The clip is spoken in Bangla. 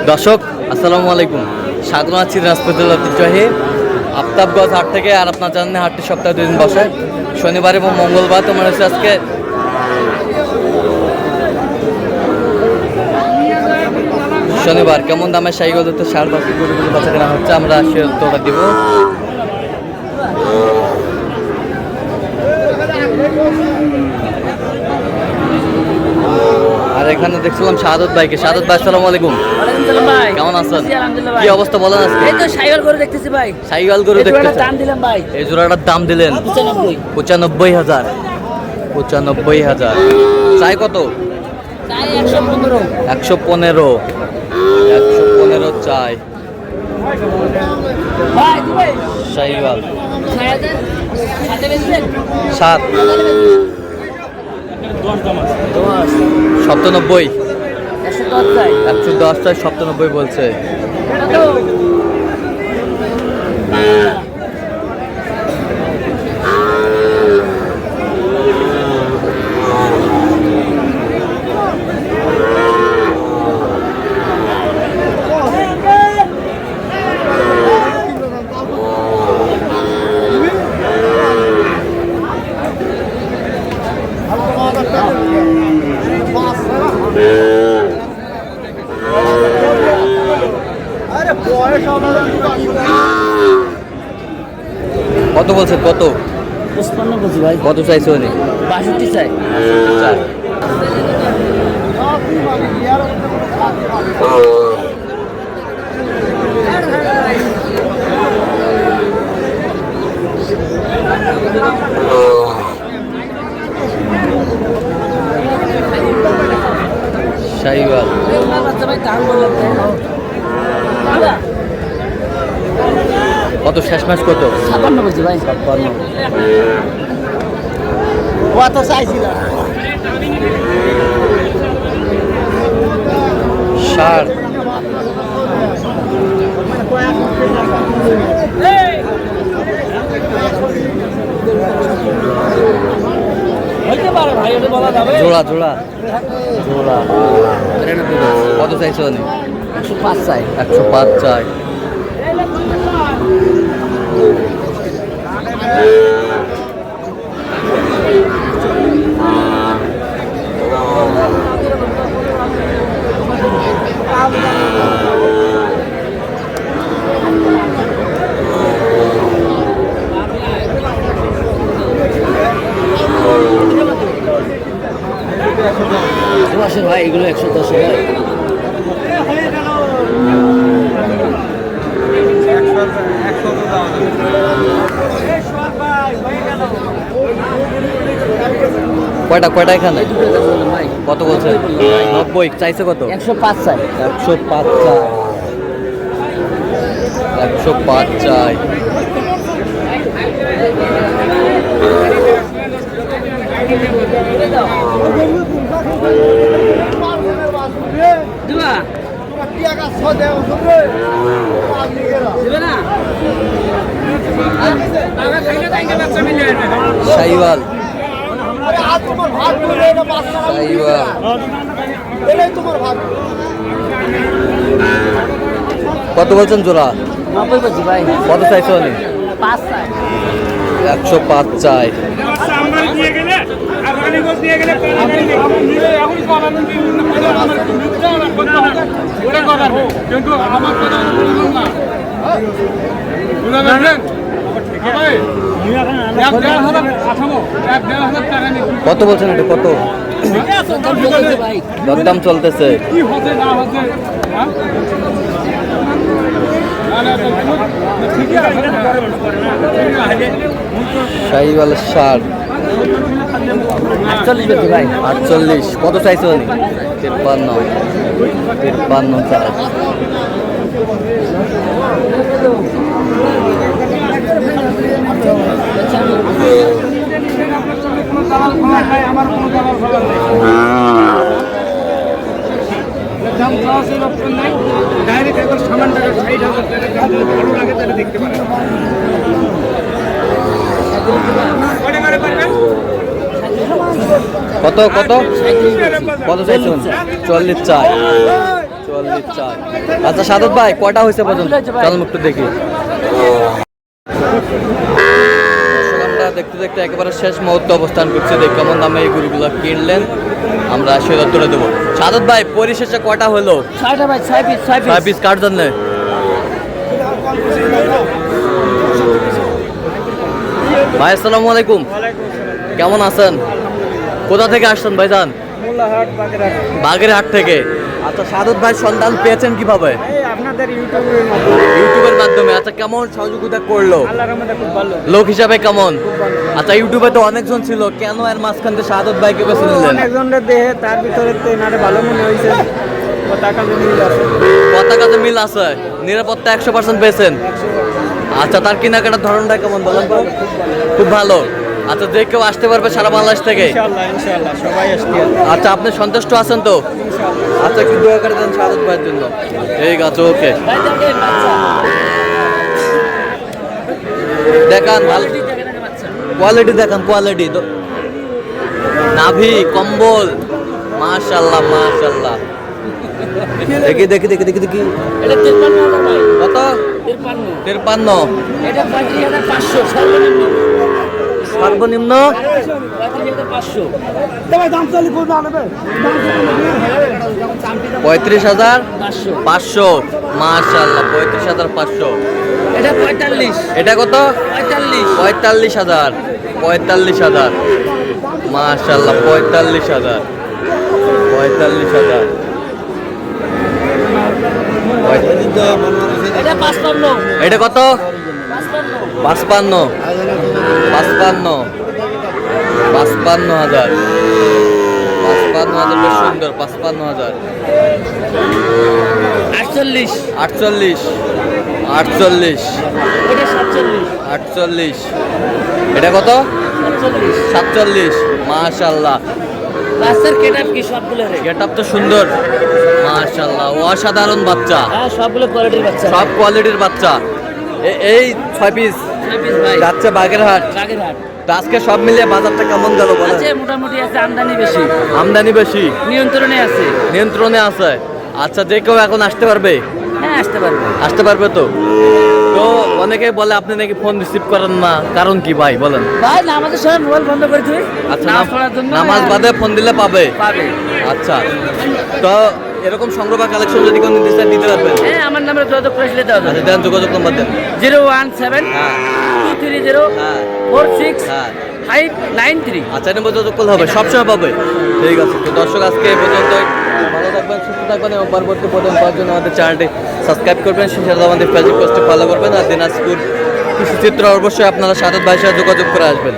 দর্শক আসসালামু আলাইকুম, স্বাগত আছি দিনাজপুরের ঐতিহ্যবাহী আফতাবগঞ্জ হাট থেকে। আর আপনার জানেন হাটটি সপ্তাহে 2 দিন বসে, শনিবার এবং মঙ্গলবার। তোমার হচ্ছে আজকে শনিবার। কেমন দামে সাইকেল ধরতে সার বাকি গরুগুলো বাচ্চা কেনা হচ্ছে, আমরা সে তোরা দিব। আর এখানে দেখছিলাম শাহাদত ভাইকে। শাহাদত ভাই আসসালামু আলাইকুম। কেমন আছেন? কি অবস্থা বলেন আজকে? এই তো সাইকেল গরু দেখতেছি ভাই। সাইকেল গরু দেখতেছেন? দাম দিলাম ভাই। এই জোড়াটার দাম দিলেন 95,000। 95,000 চাই কত? চাই 115। 115। 115 চাই। ভাই সাইকেল 7 7 97। 110 চাই। 110 চাই, 97 বলছে। কত বলছে? কত? 55 বলছি ভাই। কত চাইছে উনি? 62 চাই। চাই। শাহিওয়াল বাচ্চা ভাই দাম বললাম। কত? শেষ ম্যাচ কত? 56 বলছি ভাই। 56। কত চাইছিলাম? 60। হইতে পারে ভাই, ওটা বলা যাবে। জোড়া জোড়া জোড়া কত চাইছে উনি? 105 চাই। 105 চাই। ভাই এগুলো 110 ভাই। কয়টা এখানে? কত বলছে? 90 চাইছে। কত? 105 চাই। 105 চাই। 105 চাই। দিবা দিবে না। শাহিওয়াল কত বলছেন জোড়া? 90 বলছি ভাই। কত চাইছে উনি? 5 চাই। 105 চাই। কত বলছেন এটা? কত দরদাম চলতেছে? শাহিওয়াল 60। 48 ভাই। 48 কত চাইছে উনি? 53। 53 চাই। কত কত কত চাইছেন? 40 চাই। 44 আচ্ছা সাদত ভাই কয়টা হয়েছে পর্যন্ত চল একটু দেখি। আমরা দেখতে দেখতে একেবারে শেষ মুহূর্তে অবস্থান করছি, দেখ কেমন দামে এই গরুগুলো কিনলেন আমরা সেটা তুলে দেবো। সাদত ভাই পরিশেষে কয়টা হলো? 6টা ভাই, 6 পিস 6 পিস কার জন্য? ভাই আসসালামু আলাইকুম, কেমন আছেন? কোথা থেকে আসছেন ভাইজান? বাগেরহাট থেকে। আচ্ছা সাদত ভাই সন্ধান পেয়েছেন কিভাবে? আপনাদের ইউটিউবের মাধ্যমে। আচ্ছা কেমন সহযোগিতা করলো? আল্লাহর রহমতে খুব ভালো। লোক হিসাবে কেমন? আচ্ছা ইউটিউবে তো অনেকজন ছিল, কেন এর মাঝখান থেকে সাদত ভাইকে বেছে নিলেন? অনেকজনের দেহে তার ভিতরে তো এনারে ভালো মনে হয়েছে, পতাকা মিল আছে। পতাকাতে মিল আছে, নিরাপত্তা 100% পেয়েছেন। আচ্ছা তার কেনাকাটার ধরনটা কেমন বলেন তো? খুব ভালো। আচ্ছা যে কেউ আসতে পারবে সারা বাংলাদেশ থেকে? ইনশাআল্লাহ ইনশাআল্লাহ সবাই আসবে। আচ্ছা আপনি সন্তুষ্ট আছেন তো? আচ্ছা একটু দয়া করে দেন সাদত ভাইয়ের জন্য। ঠিক আছে ওকে। দেখান ভালো কোয়ালিটি, দেখান কোয়ালিটি। নাভি কম্বল মাশাআল্লাহ মাশাআল্লাহ। দেখি দেখি দেখি দেখি দেখি এটা 53,000 ভাই, কত? 53। 53। এটা 35,500 সর্বনিম্ন। সর্বনিম্ন 35,500। 35,500 মাশাআল্লাহ। 35,500। এটা 45। এটা কত? 45। 45,000। 45,000 মাশাআল্লাহ। 45,000। 45,000। এটা 55। এটা কত? 55। 55। 55,000। 55,000 বেশ সুন্দর। 55,000। 48। 48। 48। এটা 47। 48। এটা কত? 47। 47 মাশাআল্লাহ। বাচ্চার কেটআপ কি সবগুলো রে? গেটআপ তো সুন্দর মাশাআল্লাহ। অসাধারণ বাচ্চা, হ্যাঁ সবগুলো কোয়ালিটির বাচ্চা। সব কোয়ালিটির বাচ্চা। এই 6 পিস 6 পিস ভাই, যাচ্ছে বাগেরহাট। বাগেরহাট। তো আজকে সব মিলিয়ে বাজারটা কেমন গেল বলেন? আছে মোটামুটি আছে, আমদানি বেশি, আমদানি বেশি, নিয়ন্ত্রণে আছে। নিয়ন্ত্রণে আছে। আচ্ছা যে কেউ এখন আসতে পারবে? হ্যাঁ আসতে পারবে। আসতে পারবে তো? তো অনেকে বলে আপনি নাকি ফোন রিসিভ করেন না, কারণ কি ভাই বলেন? ভাই নামাজের সময় মোবাইল বন্ধ করে দিই। আচ্ছা নামাজ পড়ার জন্য নামাজ বাদে ফোন দিলে পাবে? পাবে। আচ্ছা তো এরকম সংগ্রহ বা কালেকশন যদি কোনো নির্দিষ্ট দিতে পারবেন? হ্যাঁ আমার নাম্বারে যোগাযোগ করে দিতে হবে। আচ্ছা দেন, যোগাযোগ নাম্বার দেন। 017 হ্যাঁ 230 হ্যাঁ 46 593। আচ্ছা এই নম্বর যোগাযোগ করলে হবে, সবসময় পাবে। ঠিক আছে তো দর্শক আজকে এই পর্যন্ত। ভালো থাকবেন, সুস্থ থাকবেন এবং পরবর্তী পর্যন্ত পাওয়ার জন্য আমাদের চ্যানেলটি সাবস্ক্রাইব করবেন, সেই সাথে আমাদের ফেসবুক পেজটি ফলো করবেন। আর দিনাজপুর কৃষি চিত্র অবশ্যই আপনারা সাদত ভাইয়ের সাথে যোগাযোগ করে আসবেন।